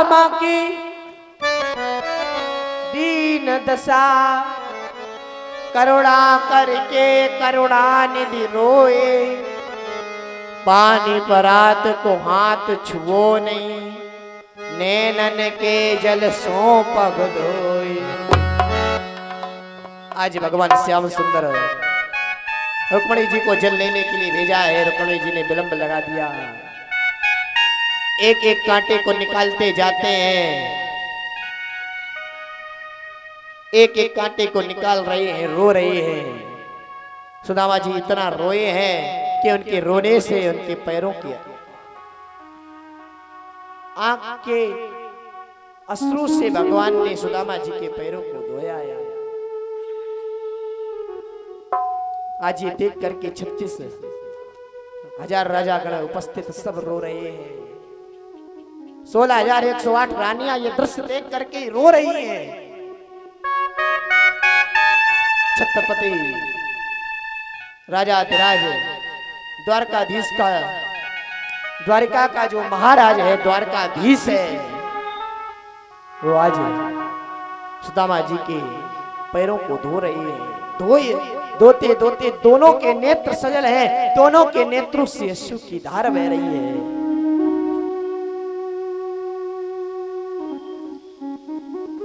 सुदामा की दीन दशा करुणा करके करुणा निधि रोए, पानी परात को हाथ छुओ नहीं, नैनन के जल सो पग धोए। आज भगवान श्याम सुंदर रुक्मणी जी को जल लेने के लिए भेजा है। रुक्मणी जी ने विलंब लगा दिया। एक एक कांटे को निकालते जाते हैं, एक एक कांटे को निकाल रहे हैं, रो रहे हैं। सुदामा जी इतना रोए हैं कि उनके रोने से उनके पैरों की आंख के अश्रु से भगवान ने सुदामा जी के पैरों को धोया है। आज ये देख करके 36,000 राजागण उपस्थित सब रो रहे हैं। 16,108 रानियां ये दृश्य देख करके रो रही हैं। छत्रपति राजाधिराज द्वारकाधीश का, द्वारिका का जो महाराज है, द्वारकाधीश है, वो आज सुदामा जी के पैरों को धो रही है। धोते धोते दोनों के नेत्र सजल है, दोनों के नेत्रों से अश्रु की धार बह रही है।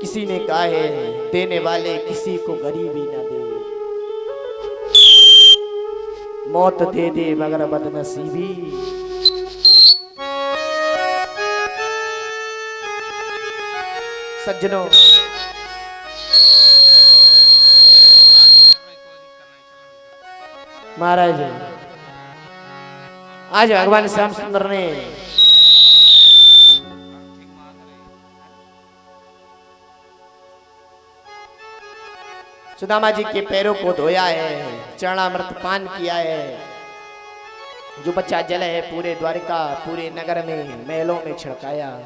किसी ने कहा है, देने वाले किसी को गरीबी ना दे, मौत दे दे मगर बदनसीबी। सज्जनों, महाराज आज भगवान श्याम सुंदर ने सुदामा जी के पैरों को धोया है, चरणामृत पान किया है। जो बच्चा जल है पूरे द्वारिका, पूरे नगर में, महलों में छिड़काया।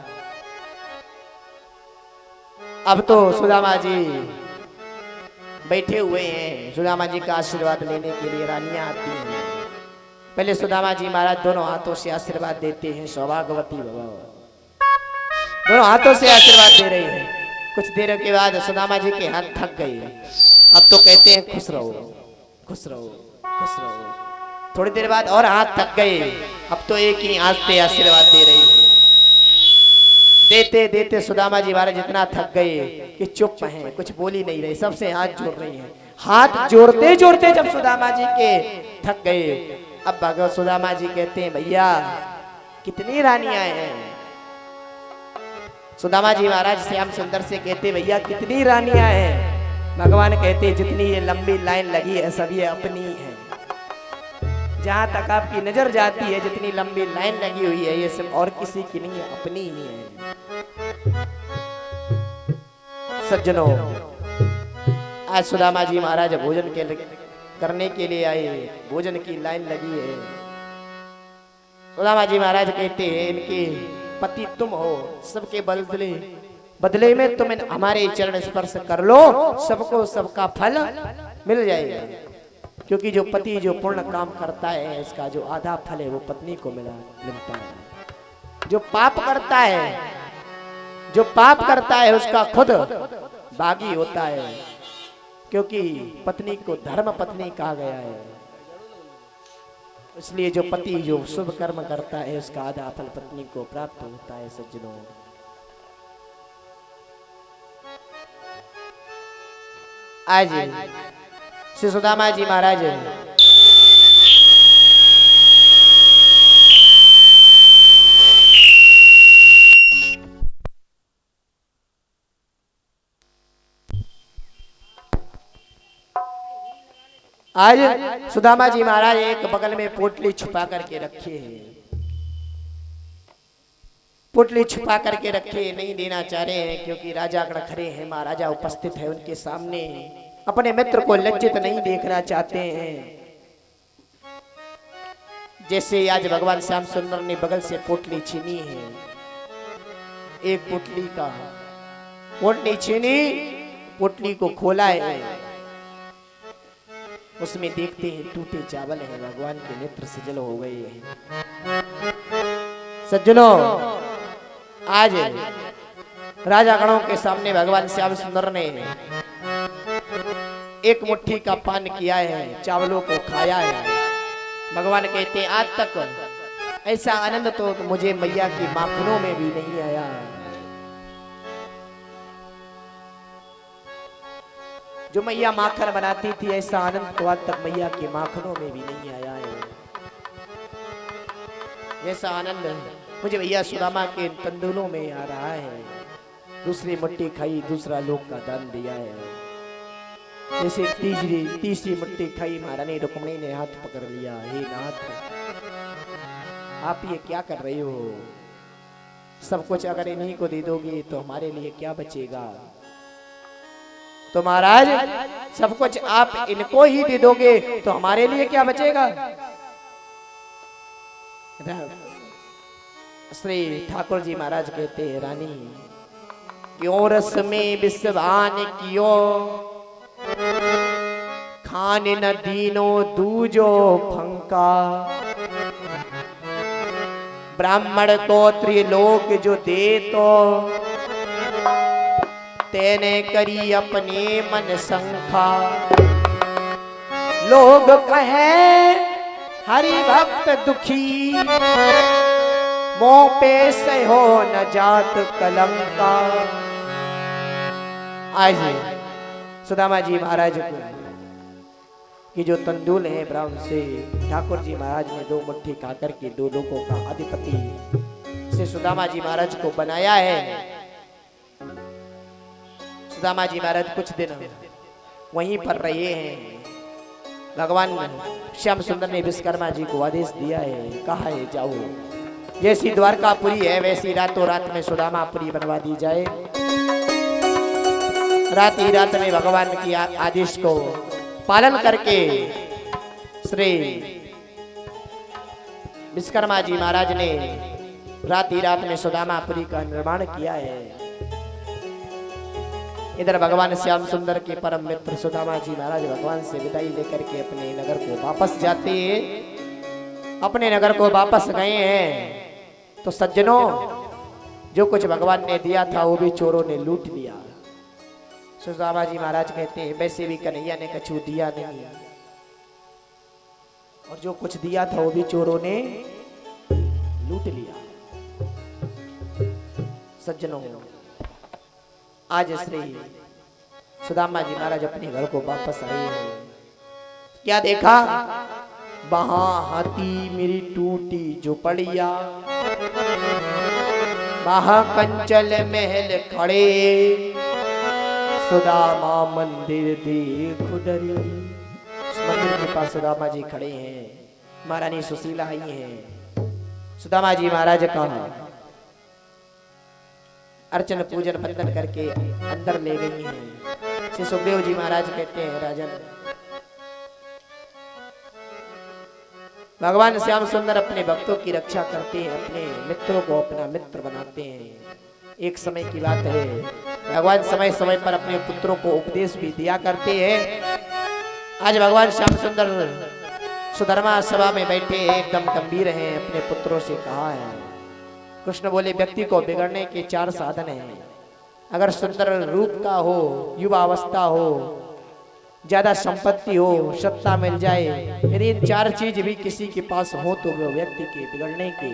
अब तो सुदामा जी बैठे हुए हैं। सुदामा जी का आशीर्वाद लेने के लिए रानियां आती हैं। पहले सुदामा जी महाराज दोनों हाथों से आशीर्वाद देते हैं, सौभाग्यवती भव। दोनों हाथों से आशीर्वाद दे रहे हैं। कुछ देर के बाद सुदामा जी के हाथ थक गए। अब तो कहते हैं खुश रहो, खुश रहो, खुश रहो। थोड़ी देर बाद और हाथ थक गए। अब तो एक ही हाथ से आशीर्वाद दे रही है। देते देते सुदामा जी महाराज इतना थक गए कि चुप हैं, कुछ बोल ही नहीं रहे, सबसे हाथ जोड़ रही हैं। हाथ जोड़ते जोड़ते जब सुदामा जी के थक गए, अब भगवान सुदामा जी कहते हैं, भैया कितनी रानियां हैं। सुदामा जी महाराज श्याम सुंदर से कहते, भैया कितनी रानियां हैं। भगवान कहते, जितनी ये लंबी लाइन लगी है सब ये अपनी है। जहां तक आपकी नजर जाती है, जितनी लंबी लाइन लगी हुई है, ये सब और किसी की नहीं है, अपनी ही है। सज्जनों, आज सुदामा जी महाराज भोजन करने के लिए आए। भोजन की लाइन लगी है। सुदामा जी महाराज कहते हैं, इनके पति तुम हो, सबके बदले में तुम हमारे चरण स्पर्श कर लो, सबको सबका फल मिल जाएगा। क्योंकि जो पति जो पूर्ण काम करता है, इसका जो आधा फल है वो पत्नी को मिलता है। जो पाप करता है उसका खुद भागी होता है। क्योंकि पत्नी को धर्म पत्नी कहा गया है। इसलिए जो पति जो शुभ कर्म करता है, उसका आधा फल पत्नी को प्राप्त होता है। सज्जनों, आज श्री सुदामा जी महाराज आज सुदामा जी महाराज एक बगल में पोटली छुपा करके रखे हैं। पोटली छुपा करके रखे, नहीं देना चाह रहे हैं, क्योंकि राजागण खड़े हैं, महाराजा उपस्थित है उनके सामने। अपने मित्र को लज्जित नहीं देखना चाहते हैं। जैसे आज भगवान श्याम सुंदर ने बगल से पोटली छीनी है। एक पोटली छीनी, पोटली को खोला है। उसमें देखते हैं टूटे चावल हैं। भगवान के नेत्र सजल हो गए हैं। सज्जनों, आज राजा गणों के सामने भगवान श्याम सुंदर ने एक मुट्ठी का पान किया है, चावलों को खाया है। भगवान कहते हैं आज तक ऐसा आनंद तो मुझे मैया की माखनों में भी नहीं आया। जो मैया माखन बनाती थी ऐसा आनंद तो आज तक मैया के माखनों में भी नहीं आया है। ऐसा आनंद मुझे भैया सुदामा के तंदुलों में आ रहा है। दूसरी मुट्ठी खाई, दूसरा लोक का दान दिया है। जैसे तीसरी मुट्ठी खाई, महारानी रुक्मिणी ने हाथ पकड़ लिया। हे नाथ, आप ये क्या कर रहे हो? सब कुछ अगर इन्हीं को दे दोगे तो हमारे लिए क्या बचेगा? तो महाराज सब कुछ आप इनको ही दे दोगे तो हमारे लिए क्या बचेगा? श्री ठाकुर जी महाराज कहते हैं, रानी क्यों रस में विषवान कियो, खाने न दीनो दूजो फंका। ब्राह्मण को त्रिलोक जो दे तो, तेने करी अपने मन शंका। लोग कहे हरि भक्त दुखी, मोह पे से हो न जात कलंका। आज सुदामा जी महाराज की जो तंदूल है ब्राह्मण से ठाकुर जी महाराज ने दो मुट्ठी खाकर के दो लोगों का अधिपति से सुदामा जी महाराज को बनाया है। सुदामा जी महाराज कुछ दिन वहीं पर रहे हैं। भगवान श्याम सुंदर ने विश्वकर्मा जी को आदेश दिया है, कहा है जाओ, जैसी द्वारकापुरी है वैसी रातों रात में सुदामापुरी बनवा दी जाए। रात ही रात में भगवान की आदेश को पालन करके श्री विश्वकर्मा जी महाराज ने रात ही रात में सुदामापुरी का निर्माण किया है। इधर भगवान श्याम सुंदर के परम मित्र सुदामा जी महाराज भगवान से विदाई लेकर के अपने नगर को वापस जाते हैं। अपने नगर को वापस गए हैं तो सज्जनों, जो कुछ भगवान ने दिया था वो भी चोरों ने लूट लिया। सुदामा जी महाराज कहते हैं, वैसे भी कन्हैया ने कछु दिया नहीं, और जो कुछ दिया था वो भी चोरों ने लूट लिया। सज्जनों, आज श्री सुदामा जी महाराज अपने घर को वापस आए हैं। क्या देखा? वहां हाथी मेरी टूटी झोपड़िया, वहां कंचल महल खड़े, सुदामा मंदिर देख डरी। उस मंदिर के पास सुदामा जी खड़े हैं, महारानी सुशीला आई हैं। सुदामा जी महाराज का अर्चन पूजन बंदन करके अंदर ले गई हैं। श्री सुखदेव जी महाराज कहते हैं, राजन भगवान श्याम सुंदर अपने भक्तों की रक्षा करते हैं, अपने मित्रों को अपना मित्र बनाते हैं। एक समय की बात है, भगवान समय समय पर अपने पुत्रों को उपदेश भी दिया करते हैं। आज भगवान श्याम सुंदर सुधर्मा सभा में बैठे एकदम गंभीर हैं, अपने पुत्रों से कहा है। कृष्ण बोले, व्यक्ति को बिगड़ने के 4 साधन हैं। अगर सुंदर रूप का हो, युवा अवस्था हो, ज्यादा संपत्ति हो, सत्ता मिल जाए, यदि इन 4 चीज भी किसी के पास हो तो वो व्यक्ति के बिगड़ने के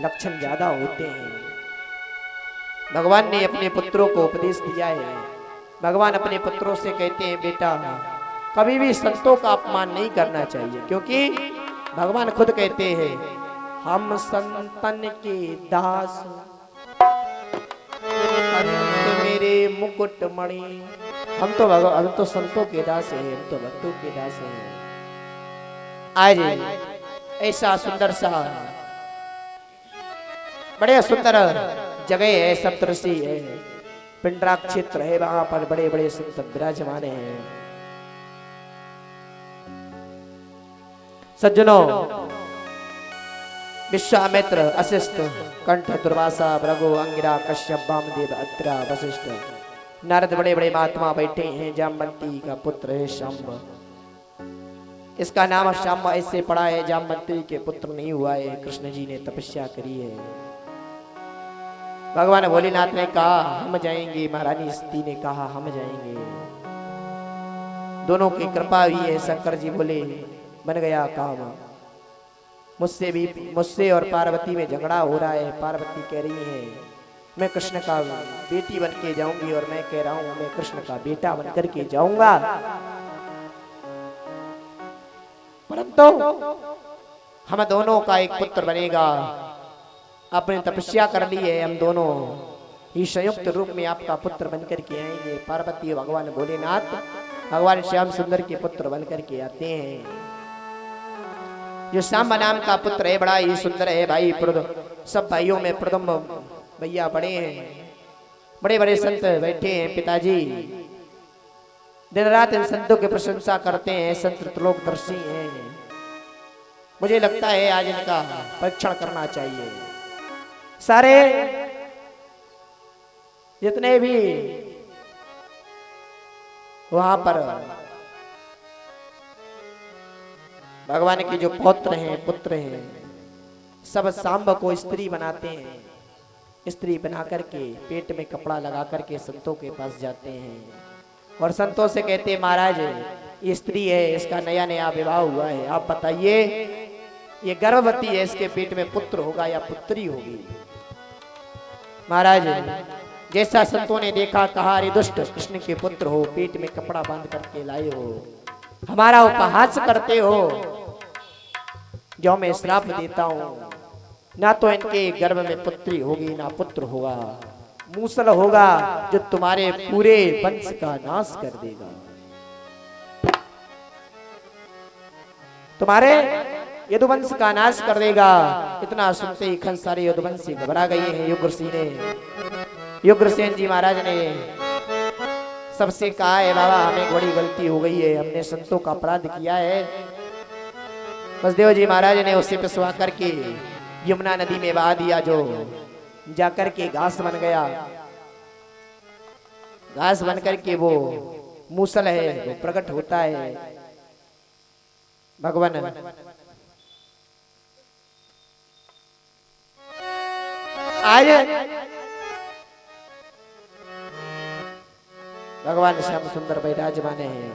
लक्षण ज्यादा होते हैं। भगवान ने अपने पुत्रों को उपदेश दिया है। भगवान अपने पुत्रों से कहते हैं, बेटा कभी भी संतों का अपमान नहीं करना चाहिए, क्योंकि भगवान खुद कहते हैं, हम संतन के दास, अंत मेरे मुकुट मणि। हम तो संतों के दास हैं, हम तो भक्तों के दास हैं। आज ऐसा सुंदर सा बड़े सुंदर जगह है, सप्तऋषि है, पिंडरा क्षेत्र है, वहां पर बड़े बड़े संत विराजमान हैं। सज्जनों, विश्वामित्र, अशिष्ट, कंठ, दुर्वासा, भृगु, अंगिरा, कश्यप, वामदेव, अत्रा, वशिष्ठ, नारद बड़े बड़े महात्मा बैठे हैं। जामवंती का पुत्र है शाम्ब। इसका नाम शाम्ब ऐसे पड़ा है, जामवंती के पुत्र नहीं हुआ है, कृष्ण जी ने तपस्या करी है। भगवान भोलेनाथ ने कहा हम जाएंगे, महारानी सती ने कहा हम जाएंगे। दोनों की कृपा हुई है। शंकर जी बोले बन गया काम। मुझसे और पार्वती में झगड़ा हो रहा है। पार्वती कह रही है मैं कृष्ण का बेटी बन के जाऊंगी, और मैं कह रहा हूं मैं कृष्ण का बेटा बन करके जाऊंगा। परंतु हम दोनों का एक पुत्र बनेगा। आपने तपस्या कर ली है, हम दोनों ही संयुक्त रूप में आपका पुत्र बनकर के आएंगे। पार्वती भगवान भोलेनाथ भगवान श्याम सुंदर के पुत्र बनकर के आते हैं। जो श्याम नाम का पुत्र है बड़ा ही सुंदर है भाई। सब भाइयों में प्रथम भैया बड़े हैं, बड़े बड़े संत बैठे हैं। पिताजी दिन रात इन संतों की प्रशंसा करते हैं। संत त्रिलोकदर्शी हैं। मुझे लगता है आज इनका परीक्षण करना चाहिए। सारे जितने भी वहां पर भगवान के जो पौत्र हैं पुत्र हैं, सब सांब को स्त्री बनाते हैं। स्त्री बना करके पेट में कपड़ा लगा करके संतों के पास जाते हैं और संतों से कहते हैं महाराज ये स्त्री है, इसका नया नया विवाह हुआ है, आप बताइए ये गर्भवती है, इसके पेट में पुत्र होगा या पुत्री होगी। महाराज जैसा संतों ने देखा कहा अरे दुष्ट, कृष्ण के पुत्र हो, पेट में कपड़ा बांध करके लाए हो, हमारा उपहास करते हो, जो मैं श्राप देता हूं, ना तो इनके गर्भ में पुत्री होगी ना पुत्र होगा, मूसल होगा जो तुम्हारे पूरे वंश का नाश कर देगा। तुम्हारे यदुवंश का नाश कर देगा। इतना सुनते ही खन सारे यदुवंशी घबरा गए हैं। युग्रसेन जी महाराज ने सबसे कहा है बाबा हमें बड़ी गलती हो गई है, हमने संतों का अपराध किया है। वसुदेव जी महाराज ने उससे पिसवा करके यमुना नदी में बहा दिया, जो जाकर के घास बन गया। घास बन करके वो मूसल है वो प्रकट होता है। भगवान आज भगवान श्याम सुंदर विराजमान है।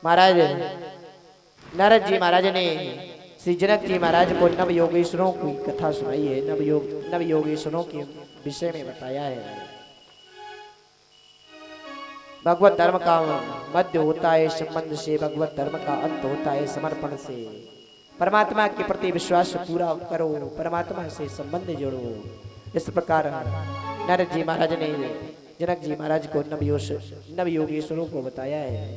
महाराज नारद जी महाराज ने श्री जनक जी महाराज को नव योगेश्वरों की कथा सुनाई है। नव योगेश्वरों के विषय में बताया है। भगवत धर्म का मध्य होता है संबंध से, भगवत धर्म का अंत होता है समर्पण से। परमात्मा के प्रति विश्वास पूरा करो, परमात्मा से संबंध जोड़ो। इस प्रकार नारद जी महाराज ने जनक जी महाराज को नव योगेश्वरों को बताया है।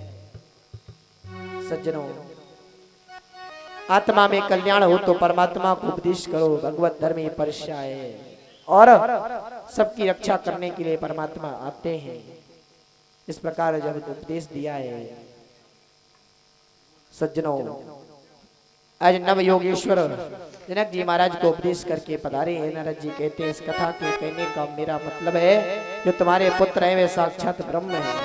सज्जनों आत्मा में कल्याण हो तो परमात्मा को उपदेश करो। भगवत धर्म ही परिश्या है और सबकी रक्षा करने के लिए परमात्मा आते हैं। इस प्रकार जब उपदेश दिया है सज्जनों, आज नव योगेश्वर जनक जी महाराज को उपदेश करके पधारे हैं। नारद जी कहते हैं इस कथा के कहने का मेरा मतलब है जो तुम्हारे पुत्र हैं वे साक्षात ब्रह्म हैं।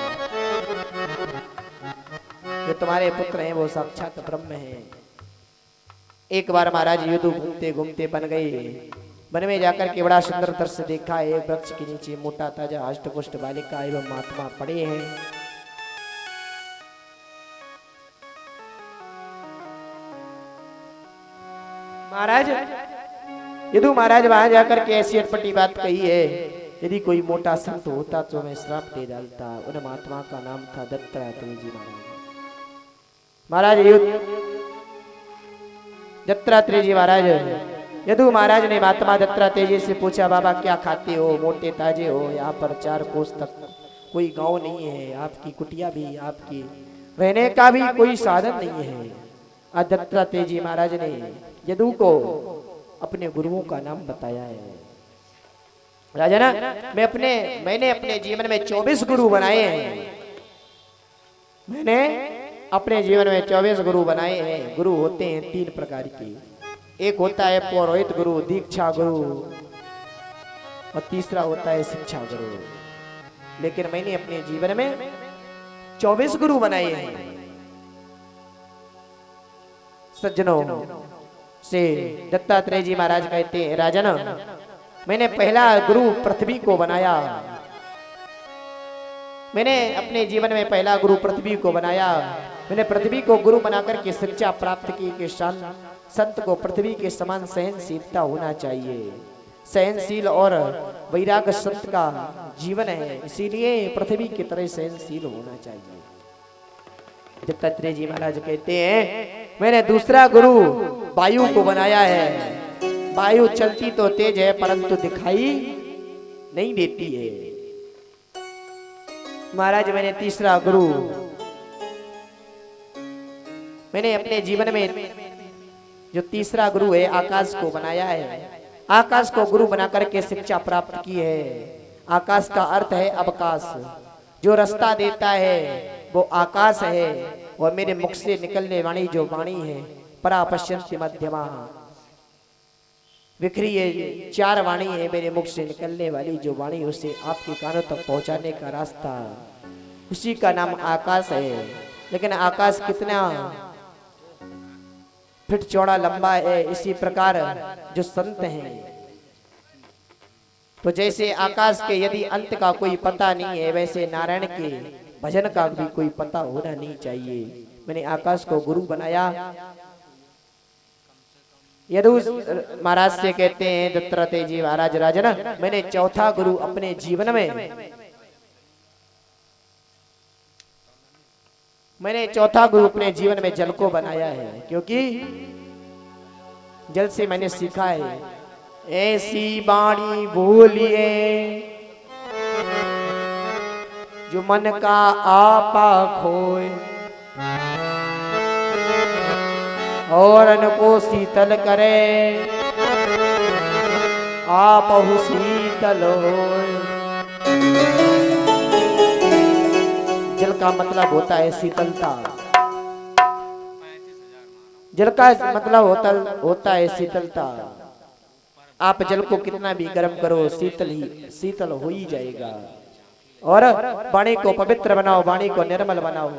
जो तुम्हारे पुत्र हैं वो साक्षात ब्रह्म हैं। एक बार महाराज युद्ध घूमते घूमते बन गए। वन में जाकर के बड़ा सुंदर दृश्य देखा है। एक वृक्ष के नीचे मोटा ताजा अष्टपुष्ट बालिका एवं महात्मा पड़े हैं। महाराज यदु महाराज वहां जाकर के ऐसी अटपटी बात कही है, यदि कोई मोटा संत होता तो मैं श्राप दे डालता। उन महात्मा का नाम था दत्तात्रेय जी महाराज। दत्तात्रेय जी महाराज यदु महाराज ने महात्मा दत्तात्रेय जी से पूछा बाबा क्या खाते हो, मोटे ताजे हो, यहाँ पर 4 कोस तक कोई गांव नहीं है, आपकी कुटिया भी, आपकी रहने का भी कोई साधन नहीं है। आज दत्तात्रेय जी महाराज ने यदु को अपने गुरुओं का नाम बताया है। राजा ना मैंने अपने जीवन में 24 गुरु बनाए हैं। मैंने अपने जीवन में 24 गुरु बनाए हैं। गुरु होते हैं 3 प्रकार के। एक होता है पौरोहित गुरु, दीक्षा गुरु, और तीसरा होता है शिक्षा गुरु। लेकिन मैंने अपने जीवन में 24 गुरु बनाए हैं। सज्जनों से दत्तात्रेय जी महाराज कहते हैं राजन मैंने पहला गुरु पृथ्वी को बनाया। मैंने अपने जीवन में पहला गुरु पृथ्वी को बनाया। मैंने पृथ्वी को गुरु बनाकर के शिक्षा प्राप्त की कि संत को पृथ्वी के समान सहनशीलता होना चाहिए। सहनशील और वैराग्य संत का जीवन है, इसीलिए पृथ्वी की तरह सहनशील होना चाहिए। दत्तात्रेय जी महाराज कहते हैं मैंने दूसरा गुरु वायु को बनाया है। वायु चलती तो तेज है परंतु दिखाई नहीं देती है। महाराज मैंने तीसरा गुरु मैंने अपने जीवन में जो तीसरा गुरु है आकाश को बनाया है। आकाश को गुरु बनाकर के शिक्षा प्राप्त की है। आकाश का अर्थ है अवकाश। जो रास्ता देता है वो आकाश है और मेरे मुख से निकलने वाली जो वाणी है परा पश्यन्ति मध्यमा विखरी है। चार वाणी है मेरे मुख से निकलने वाली जो वाणी उसे आपके कानों तक पहुंचाने का रास्ता, उसी का नाम आकाश है। लेकिन आकाश कितना फिट चौड़ा लंबा है, इसी प्रकार जो संत हैं तो जैसे आकाश के यदि अंत का कोई पता नहीं है वैसे नारायण के भजन का भी कोई पता होना नहीं चाहिए। मैंने आकाश को गुरु बनाया। यदु महाराज से कहते हैं दत्तात्रेय जी महाराज राजन मैंने चौथा गुरु अपने जीवन में मैंने चौथा गुरु अपने जीवन में जल को बनाया है, क्योंकि जल से मैंने सीखा है ऐसी वाणी बोलिए जो मन का आपा खोए और अन्न को शीतल करे आप शीतल होए। जल का मतलब होता है शीतलता। जल का मतलब होता है शीतलता। आप जल को कितना भी गर्म करो शीतल हो ही जाएगा। और वाणी को पवित्र बनाओ, वाणी को निर्मल बनाओ,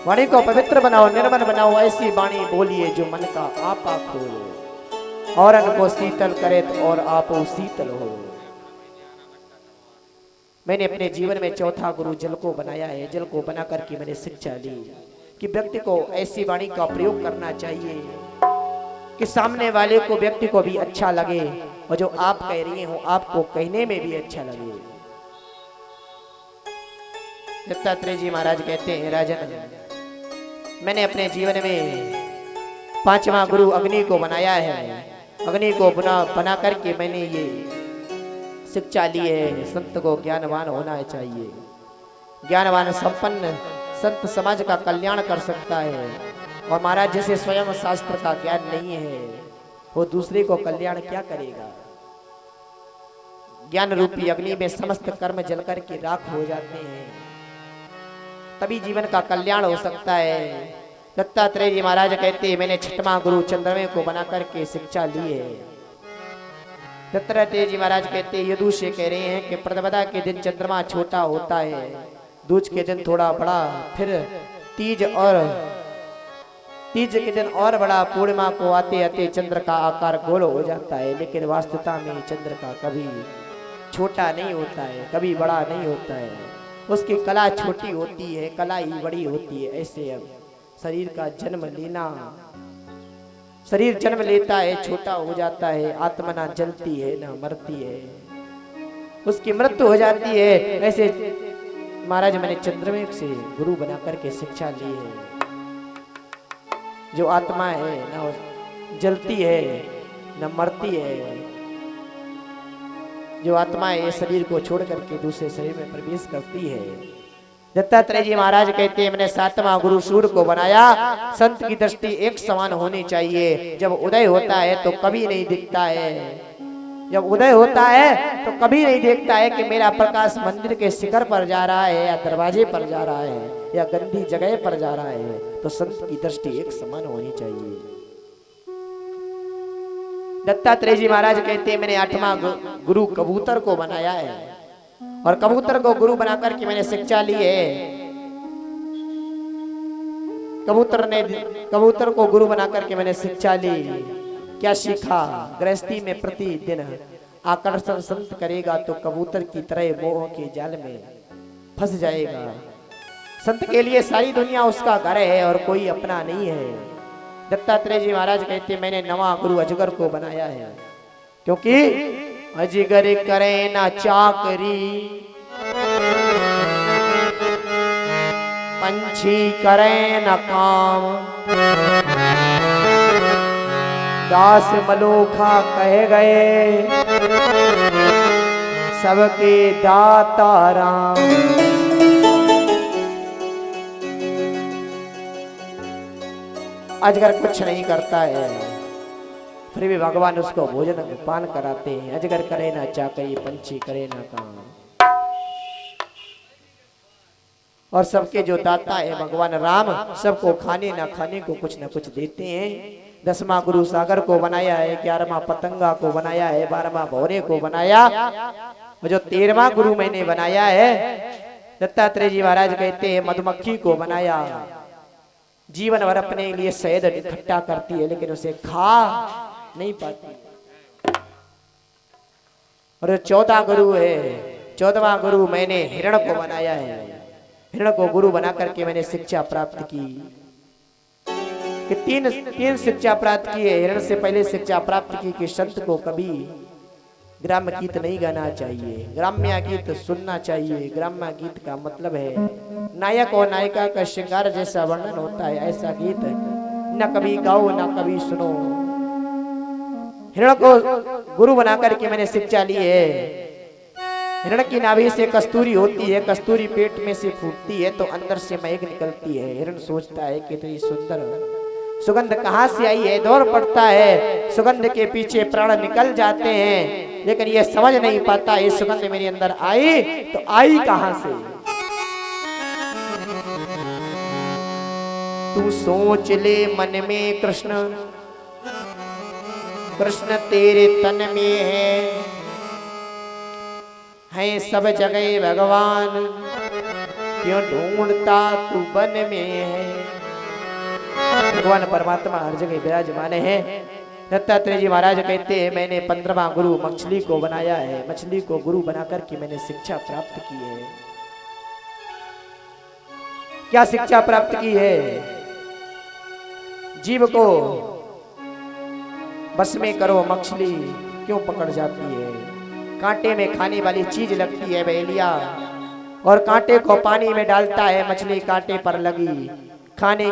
वाणी को पवित्र बनाओ निर्मल बनाओ। ऐसी वाणी बोलिए जो मन का आपा खोले और अन्न को शीतल करे और आप शीतल हो। मैंने अपने जीवन में चौथा गुरु जल को बनाया है। जल को बना करके मैंने शिक्षा ली कि व्यक्ति को ऐसी वाणी का प्रयोग करना चाहिए कि सामने वाले को व्यक्ति को भी अच्छा लगे और जो आप कह रही हो आपको कहने में भी अच्छा लगे। दत्तात्रेय जी महाराज कहते हैं राजन मैंने अपने जीवन में पांचवा गुरु अग्नि को बनाया है। अग्नि को बना करके मैंने ये शिक्षा ली है संत को ज्ञानवान होना चाहिए। ज्ञानवान संपन्न संत समाज का कल्याण कर सकता है। और महाराज जैसे स्वयं शास्त्र का ज्ञान नहीं है वो दूसरे को कल्याण क्या करेगा। ज्ञान रूपी अग्नि में समस्त कर्म जल कर के राख हो जाते हैं, तभी जीवन का कल्याण हो सकता है। दत्तात्रेय जी महाराज कहते हैं मैंने छठवां गुरु चंद्रमे को बना करके शिक्षा ली है। दत्तात्रेय जी महाराज कहते हैं यदु से कह रहे हैं कि प्रतिपदा के दिन चंद्रमा छोटा होता है, दूज के दिन थोड़ा बड़ा, फिर तीज के दिन और बड़ा, पूर्णिमा को आते आते चंद्र का आकार गोल हो जाता है। लेकिन वास्तवता में चंद्र का कभी छोटा नहीं होता है, कभी बड़ा नहीं होता है। उसकी कला छोटी होती है, कला ही बड़ी होती है। ऐसे अब शरीर का जन्म लेना, शरीर जन्म लेता है छोटा हो जाता है, आत्मा ना जलती है ना मरती है, उसकी मृत्यु हो जाती है। ऐसे महाराज मैंने चंद्रमे से गुरु बना करके शिक्षा ली है। जो आत्मा है ना जलती है ना मरती है, जो आत्मा है शरीर को छोड़ करके दूसरे शरीर में प्रवेश करती है। दत्तात्रेय जी महाराज कहते हैं मैंने सातवां गुरु सूर्य को बनाया। संत की दृष्टि एक समान होनी चाहिए। जब उदय होता है तो कभी नहीं दिखता है, जब उदय होता है तो कभी नहीं देखता है कि मेरा प्रकाश मंदिर के शिखर पर जा रहा है या दरवाजे पर जा रहा है या गंदी जगह पर जा रहा है। तो संत की दृष्टि एक समान होनी चाहिए। दत्तात्रेय जी महाराज कहते हैं मैंने आठवां गुरु कबूतर को बनाया है और कबूतर को गुरु बनाकर के मैंने शिक्षा ली है। कबूतर को गुरु बनाकर के मैंने शिक्षा ली क्या सीखा? गृहस्थी में प्रतिदिन आकर्षण संत करेगा तो कबूतर की तरह मोह के जाल में फंस जाएगा। संत के लिए सारी दुनिया उसका घर है और कोई अपना नहीं है। दत्तात्रेय जी महाराज कहते मैंने नवा गुरु अजगर को बनाया है, क्योंकि अजगर करे ना चाकरी, पंछी करे न काम, दास मलोखा कहे गए सबके दाता राम। अजगर कुछ नहीं करता है, फिर भी भगवान उसको भोजन पान कराते हैं। अजगर करे ना चाकरी, पंछी करे ना काम, और सबके जो दाता है भगवान राम, सबको खाने ना खाने को कुछ ना कुछ देते हैं। 10वां गुरु सागर को बनाया है, 11वां पतंगा को बनाया है, 12वां भौरे को बनाया, और जो 13वां गुरु मैंने बनाया है दत्तात्रेय जी महाराज कहते हैं मधुमक्खी को बनाया। जीवन भर अपने लिए शहद इकट्ठा करती है लेकिन उसे खा नहीं पाती। और 14 गुरु है, 14वां गुरु मैंने हिरण को बनाया है। हिरण को गुरु बना करके मैंने शिक्षा प्राप्त की कि तीन शिक्षा प्राप्त की है। हिरण से पहले शिक्षा प्राप्त की कि संत को कभी ग्राम्य गीत नहीं गाना चाहिए, ग्राम्य गीत सुनना चाहिए। ग्राम्य गीत का मतलब है नायक और नायिका का श्रृंगार जैसा वर्णन होता है, ऐसा गीत न कभी गाओ न कभी सुनो। हिरण को गुरु बना करके मैंने शिक्षा ली है। हिरण की नाभि से कस्तूरी होती है, कस्तूरी पेट में से फूटती है तो अंदर से महक निकलती है। हिरण सोचता है कि तो ये सुंदर सुगंध कहाँ से आई है, दौड़ पड़ता है, सुगंध के पीछे प्राण निकल जाते हैं, लेकिन ये समझ नहीं पाता ये सुगंध मेरे अंदर आई तो आई कहाँ से। तू सोच ले मन में कृष्ण, कृष्ण तेरे तन में है सब जगह भगवान, क्यों ढूंढता तू बन में है। भगवान परमात्मा हर जगह विराजमान है। दत्तात्रेय जी महाराज कहते हैं मैंने 15वां गुरु मछली को बनाया है। मछली को गुरु बनाकर के मैंने शिक्षा प्राप्त की है। क्या शिक्षा प्राप्त की है? जीव को बस में करो, मछली क्यों पकड़ जाती है। कांटे में खाने वाली चीज लगती है बहेलिया, और कांटे को पानी में डालता है, मछली कांटे पर लगी खाने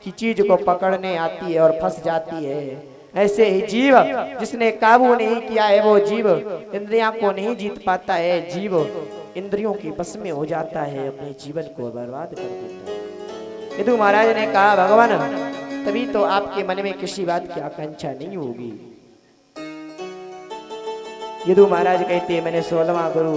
की चीज को पकड़ने आती है और फंस जाती है। ऐसे ही जीव जिसने काबू नहीं किया है वो जीव इंद्रियों को नहीं जीत पाता है, जीव इंद्रियों की बस में हो जाता है, अपने जीवन को बर्बाद कर देता है। यदु महाराज ने कहा भगवान तभी तो आपके मन में किसी बात की आकांक्षा नहीं होगी। यदु महाराज कहते मैंने 16वां गुरु